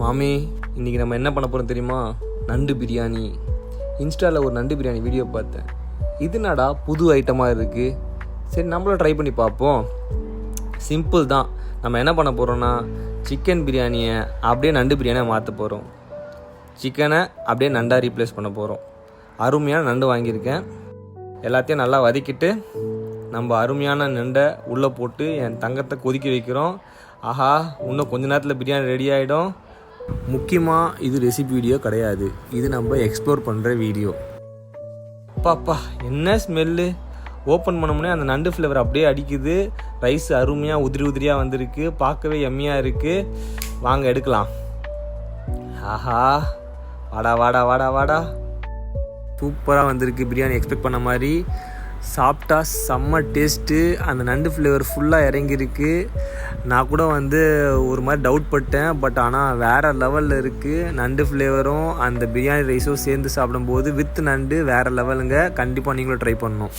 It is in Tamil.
மாமி, இன்றைக்கி நம்ம என்ன பண்ண போகிறோம் தெரியுமா? நண்டு பிரியாணி. இன்ஸ்டாவில் ஒரு நண்டு பிரியாணி வீடியோ பார்த்தேன். இதுனாடா புது ஐட்டமாக இருக்குது, சரி நம்மளும் ட்ரை பண்ணி பார்ப்போம். சிம்பிள் தான். நம்ம என்ன பண்ண போகிறோன்னா, சிக்கன் பிரியாணியை அப்படியே நண்டு பிரியாணியை மாற்ற போகிறோம். சிக்கனை அப்படியே நண்டாக ரீப்ளேஸ் பண்ண போகிறோம். அருமையான நண்டு வாங்கியிருக்கேன். எல்லாத்தையும் நல்லா வதக்கிட்டு நம்ம அருமையான நண்டை உள்ளே போட்டு என் தங்கத்தை கொதிக்க வைக்கிறோம். ஆஹா, இன்னும் கொஞ்ச நேரத்தில் பிரியாணி ரெடி ஆகிடும். முக்கியமாக இது ரெசிபி வீடியோ கிடையாது, இது நம்ம எக்ஸ்ப்ளோர் பண்ணுற வீடியோ. பாப்பா என்ன ஸ்மெல்லு! ஓப்பன் பண்ணோம்னே அந்த நண்டு ஃப்ளேவர் அப்படியே அடிக்குது. ரைஸ் அருமையாக உதிரியாக வந்திருக்கு, பார்க்கவே எம்மியாக இருக்குது. வாங்க எடுக்கலாம். ஆஹா, வாடா வாடா வாடா வாடா, சூப்பராக வந்திருக்கு பிரியாணி. எக்ஸ்பெக்ட் பண்ண மாதிரி சாப்பிட்டா செம்ம டேஸ்ட்டு. அந்த நண்டு ஃப்ளேவர் ஃபுல்லாக இறங்கியிருக்கு. நான் கூட ஒரு மாதிரி டவுட் பட்டேன், பட் ஆனால் வேறு லெவலில் இருக்குது. நண்டு ஃப்ளேவரும் அந்த பிரியாணி ரைஸும் சேர்ந்து சாப்பிடும்போது வித் நண்டு வேறு லெவலுங்க. கண்டிப்பாக நீங்களும் ட்ரை பண்ணணும்.